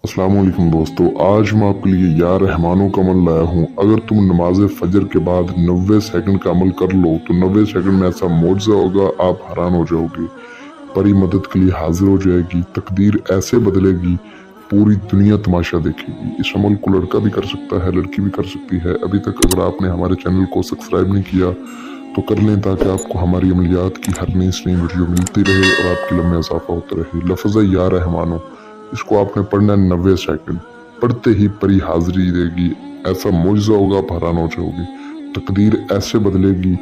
अस्सलाम वालेकुम दोस्तों, आज मैं आपके लिए या रहमानों का अमल लाया हूँ। अगर तुम नमाज फजर के बाद 90 सेकंड का अमल कर लो तो 90 सेकंड में ऐसा मौजज़ा होगा, आप हैरान हो जाओगे। परी मदद के लिए हाजिर हो जाएगी, तकदीर ऐसे बदलेगी, पूरी दुनिया तमाशा देखेगी। इस अमल को लड़का भी कर सकता है, लड़की भी कर सकती है। अभी तक अगर आपने हमारे चैनल को सब्सक्राइब नहीं किया तो कर लें, ताकि आपको हमारी अमलियात की हर नई से नई वीडियो मिलती रहे और आपके लम्हे इजाफा होता रहे। लफ्ज़ या रहमानो, इसको आपने पढ़ना है 90 सेकंड। पढ़ते ही परी हाजिरी देगी, ऐसा मौजज़ा होगा, आप हैरान हो जाओगे। तकदीर ऐसे बदलेगी,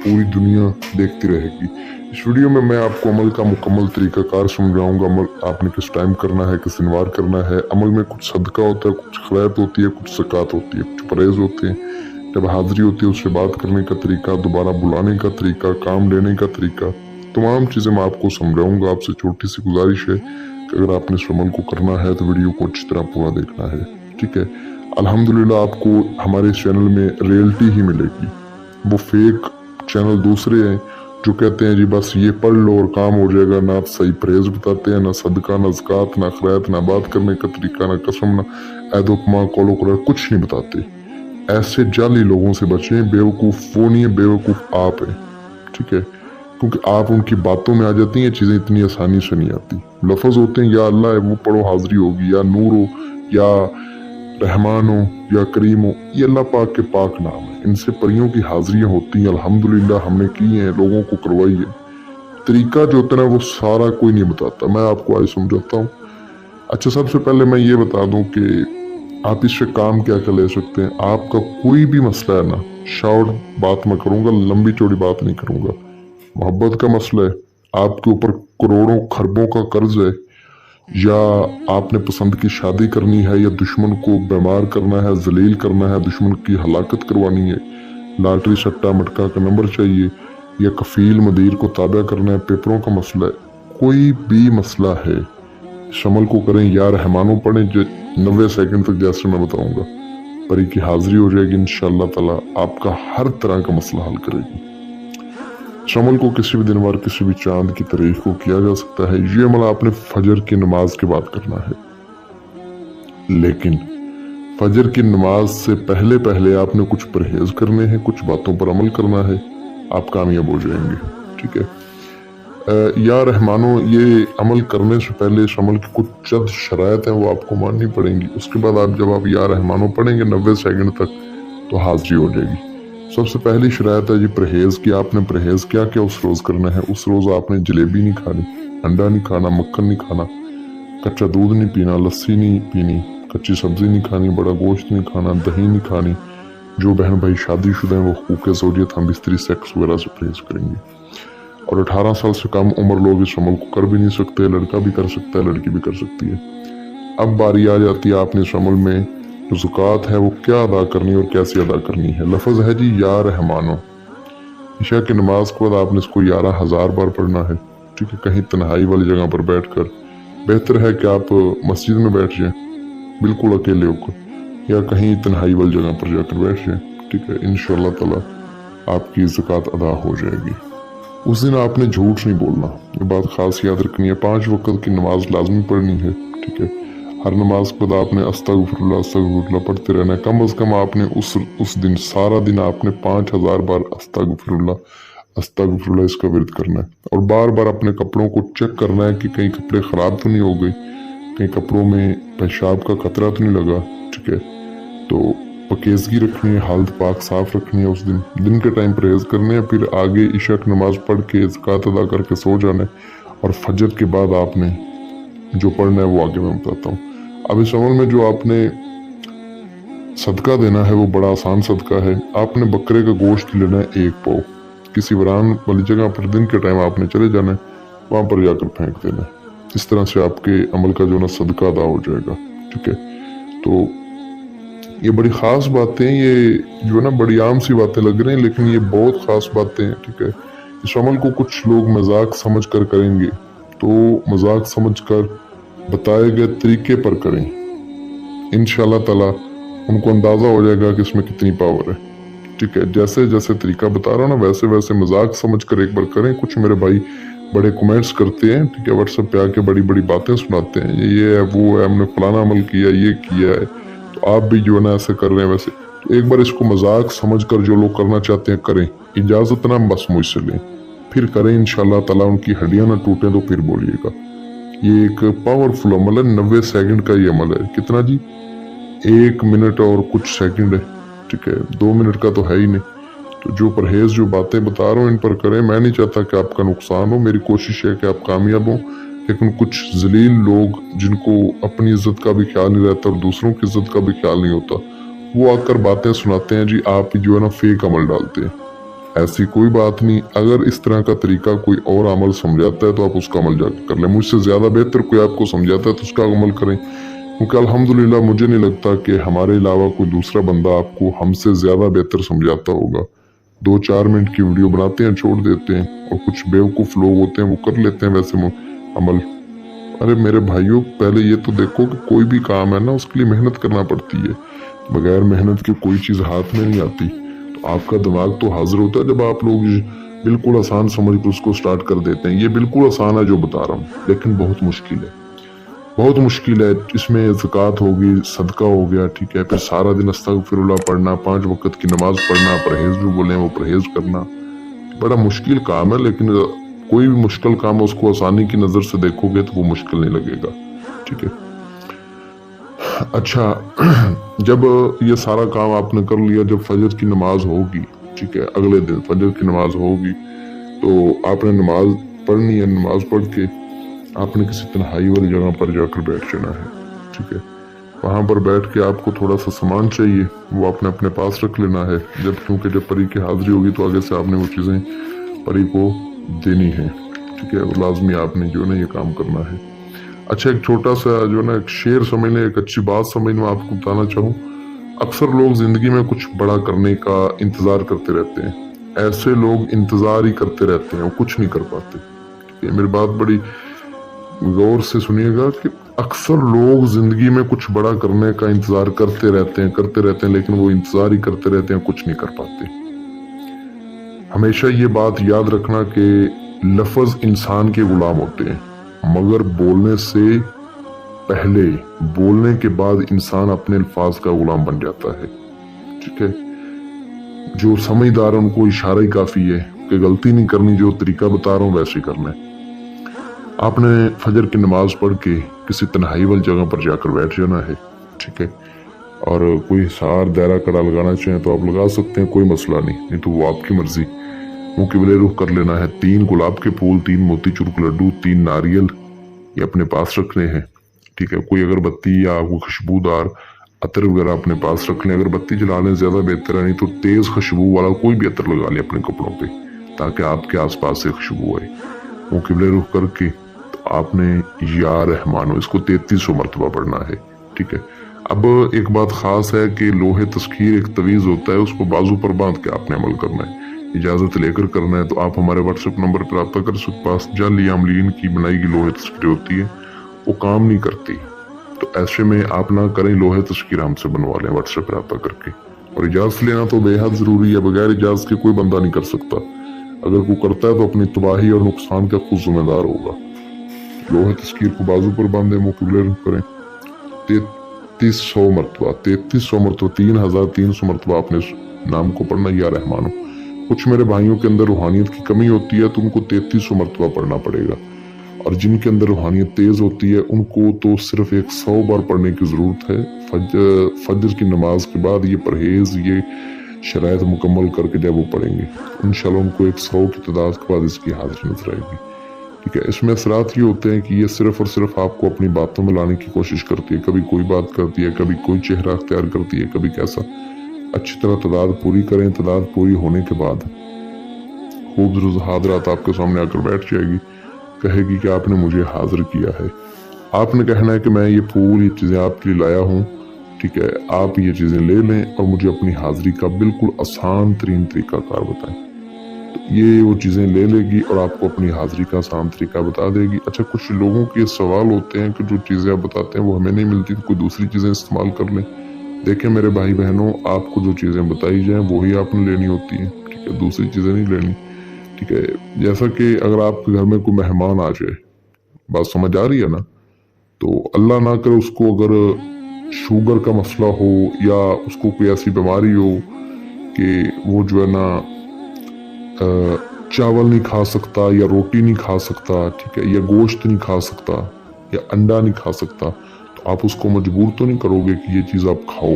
पूरी दुनिया देखती रहेगी। इस वीडियो में मैं आपको अमल का मुकम्मल तरीकाकार समझाऊंगा। अमल आपने किस टाइम करना है, किस इनवार करना है। अमल में कुछ सदका होता है, कुछ खैरात होती है, कुछ ज़कात होती है, कुछ परहेज होते हैं। जब हाजिरी होती है उससे बात करने का तरीका, दोबारा बुलाने का तरीका, काम लेने का तरीका, तमाम चीज़ें मैं आपको समझाऊंगा। आपसे छोटी सी गुजारिश है कि अगर आपने इस अमल को करना है तो वीडियो को अच्छी तरह पूरा देखना है, ठीक है। अल्हम्दुलिल्लाह आपको हमारे चैनल में रियलिटी ही मिलेगी। वो फेक चैनल दूसरे हैं जो कहते हैं जी बस ये पढ़ लो और काम हो जाएगा। ना सही परहेज बताते हैं, ना सदका, ना ज़कात, ना खैरात, ना बात करने का तरीका, ना कसम, ना ऐदोपमा, कौलो कुरान, कुछ नहीं बताते। ऐसे जाली लोगों से बचें। बेवकूफ़ वो नहीं है, बेवकूफ़ आप हैं, ठीक है। क्योंकि आप उनकी बातों में आ जाती हैं, चीज़ें इतनी आसानी से नहीं आती। लफ्ज़ होते हैं या अल्लाह है, वो पढ़ो हाजिरी होगी, या नूर हो, या रहमान हो, या करीम हो, ये अल्लाह पाक के पाक नाम है। इनसे परियों की हाजिरियाँ होती हैं। अल्हम्दुलिल्लाह हमने की हैं, लोगों को करवाई है। तरीका जो होता है ना वो सारा कोई नहीं बताता, मैं आपको आज समझाता हूँ। अच्छा, सबसे पहले मैं ये बता दूं कि आप इससे काम क्या क्या ले सकते हैं। आपका कोई भी मसला है ना, शॉर्ट बात मैं करूंगा, लंबी चौड़ी बात नहीं करूंगा। मोहब्बत का मसला है, आपके ऊपर करोड़ों खरबों का कर्ज है, या आपने पसंद की शादी करनी है, या दुश्मन को बीमार करना है, जलील करना है, दुश्मन की हलाकत करवानी है, लॉटरी सट्टा मटका का नंबर चाहिए, या कफील मदीर को ताबा करना है, पेपरों का मसला है, कोई भी मसला है, इस अमल को करें। या रहमानों पढ़ें जो 90 सेकंड तक, जैसे मैं बताऊंगा, परी की हाजिरी हो जाएगी इंशाअल्लाह ताला, आपका हर तरह का मसला हल करेगी। इस अमल को किसी भी दिन बार, किसी भी चांद की तारीख को किया जा सकता है। ये अमल आपने फजर की नमाज के बाद करना है, लेकिन फजर की नमाज से पहले पहले आपने कुछ परहेज करने हैं, कुछ बातों पर अमल करना है, आप कामयाब हो जाएंगे, ठीक है। या रहमानो, ये अमल करने से पहले इस अमल की कुछ चंद शराइत हैं, वो आपको माननी पड़ेंगी। उसके बाद आप जब आप या रहमानो पढ़ेंगे 90 सेकंड तक तो हाजिरी हो जाएगी। सबसे पहली शराइत है जी परहेज की। आपने परहेज क्या क्या उस रोज़ करना है। उस रोज़ आपने जलेबी नहीं खानी, अंडा नहीं खाना, मक्खन नहीं खाना, कच्चा दूध नहीं पीना, लस्सी नहीं पीनी, कच्ची सब्जी नहीं खानी, बड़ा गोश्त नहीं खाना, दही नहीं खानी। जो बहन भाई शादीशुदा हैं वो हुकूक ज़ौजियत, हम बिस्तरी सेक्स वगैरह से परहेज करेंगे। और 18 साल से कम उम्र लोग इस अमल को कर भी नहीं सकते। लड़का भी कर सकता है, लड़की भी कर सकती है। अब बारी आ जाती है आपने इस अमल में जो ज़कात है वो क्या अदा करनी है और कैसे अदा करनी है। लफ्ज़ है जी या रहमानो। ईशा की नमाज के बाद आपने इसको 11,000 बार पढ़ना है, ठीक है। कहीं तन्हाई वाली जगह पर बैठ कर, बेहतर है कि आप मस्जिद में बैठ जाएं बिल्कुल अकेले होकर, या कहीं तन्हाई वाली जगह पर जाकर बैठ जाएं, ठीक है। इंशाअल्लाह ताला आपकी ज़कात अदा हो जाएगी। उस दिन आपने झूठ नहीं बोलना, ये बात खास याद रखनी है। 5 वक्त की नमाज लाजमी पढ़नी है, ठीक है। हर नमाज के बाद आपने अस्तगफिरुल्लाह अस्तगफिरुल्लाह पढ़ते रहना है। कम अज़ कम आपने उस दिन सारा दिन आपने 5000 बार अस्तगफिरुल्लाह अस्तगफिरुल्लाह इसका विर्द करना है। और बार बार अपने कपड़ों को चेक करना है कि कहीं कपड़े ख़राब तो नहीं हो गए, कहीं कपड़ों में पेशाब का खतरा तो नहीं लगा, ठीक है। तो पकेजगी रखनी है, हालत पाक साफ रखनी है। उस दिन के टाइम परहेज करने हैं, फिर आगे इशा की नमाज पढ़ के ज़कात अदा करके सो जाना है। और फजर के बाद आपने जो पढ़ना है वो आगे मैं बताता हूँ। अब इस अमल में जो आपने सदका देना है वो बड़ा आसान सदका है। आपने बकरे का गोश्त लेना है 1 पाव। किसी वीरान वाली जगह पर दिन के टाइम आपने चले जाना है, वहाँ पर जाकर फेंक देना है। इस तरह से आपके अमल का जो ना सदका अदा हो जाएगा, ठीक है। तो ये बड़ी ख़ास बातें, ये जो है ना बड़ी आम सी बातें लग रही हैं, लेकिन ये बहुत ख़ास बातें हैं, ठीक है। इस अमल को कुछ लोग मजाक समझ कर करेंगे, तो मजाक समझ कर बताए गए तरीके पर करें। इंशाअल्लाह ताला उनको अंदाज़ा हो जाएगा कि इसमें कितनी पावर है, ठीक है। जैसे जैसे तरीका बता रहा हूँ ना, वैसे वैसे मजाक समझ कर एक बार करें। कुछ मेरे भाई बड़े कमेंट्स करते हैं, ठीक है, व्हाट्सएप पे आके बड़ी बड़ी बातें सुनाते हैं, ये है वो है, हमने फलाना अमल किया, ये किया है, तो आप भी जो है ना ऐसे कर रहे हैं वैसे। तो एक बार इसको मजाक समझकर जो लोग करना चाहते हैं करें, इजाजत ना बस मुझसे लें, फिर करें, इंशाल्लाह ताला उनकी हड्डियां ना टूटे तो फिर बोलिएगा। ये एक पावरफुल अमल है, 90 सेकंड का ये अमल है। कितना जी? 1 मिनट और कुछ सेकंड है, ठीक है, 2 मिनट का तो है ही नहीं। तो जो परहेज जो बातें बता रहा हूँ इन पर करें। मैं नहीं चाहता कि आपका नुकसान हो, मेरी कोशिश है कि आप कामयाब हो। लेकिन कुछ जलील लोग जिनको अपनी इज्जत का भी ख्याल नहीं रहता और दूसरों की इज्जत का भी ख्याल नहीं होता, वो आकर बातें सुनाते हैं जी, आप जो है ना फेक अमल डालते हैं। ऐसी कोई बात नहीं। अगर इस तरह का तरीका कोई और अमल समझाता है तो आप उसका अमल जाकर कर लें। मुझसे ज्यादा बेहतर कोई आपको समझाता है तो उसका अमल करें, क्योंकि अल्हम्दुलिल्लाह मुझे नहीं लगता कि हमारे अलावा कोई दूसरा बंदा आपको हमसे ज्यादा बेहतर समझाता होगा। 2-4 मिनट की वीडियो बनाते हैं, छोड़ देते हैं, और कुछ बेवकूफ लोग होते हैं वो कर लेते हैं वैसे अमल। अरे मेरे भाइयों, पहले ये तो देखो कि कोई भी काम है ना उसके लिए मेहनत करना पड़ती है। बगैर मेहनत के कोई चीज हाथ में नहीं आती। तो आपका दिमाग तो हाजिर होता है जब आप लोग बिल्कुल आसान समझ के उसको स्टार्ट कर देते हैं। ये बिल्कुल आसान है जो बता रहा हूँ, लेकिन बहुत मुश्किल है, बहुत मुश्किल है। इसमें ज़कात होगी, सदका हो गया, ठीक है, फिर सारा दिन अस्तगफिरुल्लाह पढ़ना, 5 वक्त की नमाज पढ़ना, परहेज जो बोले वो परहेज करना, बड़ा मुश्किल काम है। लेकिन कोई भी मुश्किल काम है उसको आसानी की नज़र से देखोगे तो वो मुश्किल नहीं लगेगा, ठीक है। अच्छा, जब ये सारा काम आपने कर लिया, जब फजर की नमाज होगी, ठीक है, अगले दिन फजर की नमाज होगी, तो आपने नमाज पढ़नी है। नमाज पढ़ के आपने किसी तन्हाई वाली जगह पर जाकर बैठ जाना है, ठीक है। वहां पर बैठ के आपको थोड़ा सा सामान चाहिए, वो आपने अपने पास रख लेना है। क्योंकि जब परी की हाजिरी होगी तो आगे से आपने वो चीज़ें परी को देनी है, ठीक है, वो लाजमी आपने जो ना ये काम करना है। अच्छा, एक छोटा सा जो ना एक शेर समझ लें, एक अच्छी बात समझ में आपको बताना चाहूँ। अक्सर लोग जिंदगी में कुछ बड़ा करने का इंतजार करते रहते हैं। ऐसे लोग इंतजार ही करते रहते हैं, वो कुछ नहीं कर पाते, ठीक है। मेरी बात बड़ी गौर से सुनिएगा कि अक्सर लोग जिंदगी में कुछ बड़ा करने का इंतजार करते रहते हैं, लेकिन वो इंतजार ही करते रहते हैं, कुछ नहीं कर पाते। हमेशा ये बात याद रखना कि लफ्ज इंसान के गुलाम होते हैं, मगर बोलने से पहले, बोलने के बाद इंसान अपने अल्फाज का गुलाम बन जाता है, ठीक है। जो समझदार है उनको इशारा ही काफी है कि गलती नहीं करनी, जो तरीका बता रहा हूँ वैसे ही करना है। आपने फजर की नमाज पढ़ के किसी तन्हाई वाली जगह पर जाकर बैठ जाना है, ठीक है। और कोई सार दायरा कड़ा लगाना चाहें तो आप लगा सकते हैं, कोई मसला नहीं तो वो आपकी मर्जी। मुंह किबले रुख कर लेना है। 3 गुलाब के फूल, 3 मोतीचूर के लड्डू, 3 नारियल ये अपने पास रखने हैं, ठीक है। कोई अगरबत्ती या कोई खुशबूदार अतर वगैरह अपने पास रख लें। अगरबत्ती जला लें ज्यादा बेहतर है, नहीं तो तेज खुशबू वाला कोई भी अतर लगा लें अपने कपड़ों पे, ताकि आपके आसपास से खुशबू आए। मुंह किबले रुख करके तो आपने या रहमानो इसको 3300 मरतबा पढ़ना है, ठीक है। अब एक बात खास है कि लोहे तस्खीर एक तवीज़ होता है, उसको बाजू पर बांध के आपने अमल करना है। इजाज़त लेकर करना है तो आप हमारे व्हाट्सएप नंबर पर रब्ता कर सकते। पास जाली अमलीन की बनाई गई लोहे तस्खीर होती है, वो काम नहीं करती, तो ऐसे में आप ना करें, लोहे तस्खीर हमसे बनवा लें व्हाट्सएप पर रब्ता करके। और इजाज़त लेना तो बेहद ज़रूरी है, बगैर इजाज़त के कोई बंदा नहीं कर सकता। अगर कोई करता है तो अपनी तबाही और नुकसान का खुद जिम्मेदार होगा। लोहे तस्खीर को बाजू पर बांधे, मुँह किबले रुख करें, 3300 मरतबा 3300 मरतबा अपने नाम को पढ़ना, या रहमानो। कुछ मेरे भाइयों के अंदर रूहानियत की कमी होती है तो उनको 3300 मरतबा पढ़ना पड़ेगा, और जिनके अंदर रूहानियत तेज होती है उनको तो सिर्फ 100 बार पढ़ने की जरूरत है। फजर की नमाज के बाद ये परहेज, ये शराइत मुकम्मल करके जब वो पढ़ेंगे इंशाल्लाह उनको 100 की तादाद के बाद इसकी हाजिर नजर आएगी, ठीक है। इसमें असरात ये होते हैं कि ये सिर्फ और सिर्फ आपको अपनी बातों में लाने की कोशिश करती है। कभी कोई बात करती है, कभी कोई चेहरा अख्तियार करती है, कभी कैसा। अच्छी तरह तादाद पूरी करें। तादाद पूरी होने के बाद खूब हाजरात आपके सामने आकर बैठ जाएगी, कहेगी कि आपने मुझे हाजिर किया है। आपने कहना है कि मैं ये फूल, ये चीज़ें आपके लिए लाया हूँ, ठीक है, आप ये चीज़ें ले लें और मुझे अपनी हाजिरी का बिल्कुल आसान तरीन तरीकाकार बताएं। तो ये वो चीज़ें ले लेगी और आपको अपनी हाजिरी का आसान तरीका बता देगी। अच्छा, कुछ लोगों के सवाल होते हैं कि जो चीज़ें आप बताते हैं वो हमें नहीं मिलती, तो कोई दूसरी चीज़ें इस्तेमाल कर लें। देखें मेरे भाई बहनों, आपको जो चीज़ें बताई जाएं वही आपने लेनी होती है, ठीक है, दूसरी चीज़ें नहीं लेनी, ठीक है। जैसा कि अगर आपके घर में कोई मेहमान आ जाए, बात समझ आ रही है ना, तो अल्लाह ना करे उसको अगर शुगर का मसला हो या उसको कोई ऐसी बीमारी हो कि वो जो है ना चावल नहीं खा सकता या रोटी नहीं खा सकता, ठीक है, या गोश्त नहीं खा सकता या अंडा नहीं खा सकता, तो आप उसको मजबूर तो नहीं करोगे कि ये चीज़ आप खाओ,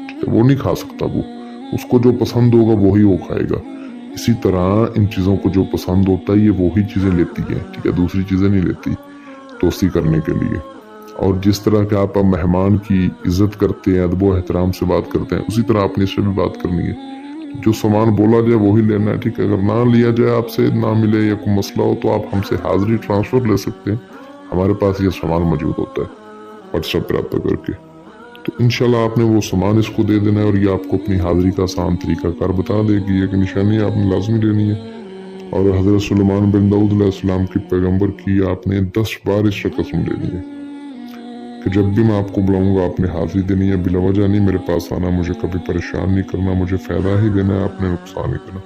ठीक है। वो नहीं खा सकता, वो उसको जो पसंद होगा वही वो खाएगा। इसी तरह इन चीज़ों को जो पसंद होता है ये वही चीज़ें लेती है, ठीक है, दूसरी चीज़ें नहीं लेती दोस्ती करने के लिए। और जिस तरह के आप मेहमान की इज्जत करते हैं, अदब व एहतराम से बात करते हैं, उसी तरह आपने इससे भी बात करनी है। जो सामान बोला जाए वही लेना है, ठीक है। अगर ना लिया जाए, आपसे ना मिले या कोई मसला हो, तो आप हमसे हाजिरी ट्रांसफ़र ले सकते हैं। हमारे पास ये सामान मौजूद होता है व्हाट्सएप पर रब्ता करके। तो इंशाल्लाह आपने वो सामान इसको दे देना है और ये आपको अपनी हाजिरी का आसान तरीकाकार बता देगी। एक निशानी आपने लाजमी लेनी है। और हज़रत सुलेमान बिन दाऊद अलैहिस्सलाम के पैगंबर की आपने 10 बार इस कसम लेनी है कि जब भी मैं आपको बुलाऊंगा आपने हाजिरी देनी है, बिला वजह नहीं मेरे पास आना, मुझे कभी परेशान नहीं करना, मुझे फ़ायदा ही देना है, आपने नुकसान नहीं देना।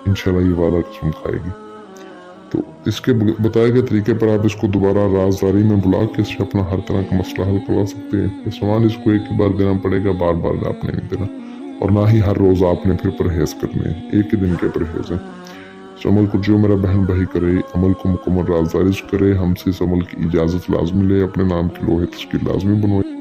इंशाल्लाह ये वादा कसम खाएगी। तो इसके बताए गए तरीके पर आप इसको दोबारा राजदारी में बुला के इससे अपना हर तरह का मसला हल करवा सकते हैं। ये सामान इसको एक ही बार देना पड़ेगा, बार बार आपने नहीं देना। और ना ही हर रोज़ आपने फिर परहेज करने हैं, एक ही दिन के परहेज हैं। इस अमल को जो मेरा बहन भाई करे, अमल को मुकम्मल राजदारी करे, हमसे इस अमल की इजाज़त लाजमी ले, अपने नाम की लोहे तस्कीर लाजमी बनवाए।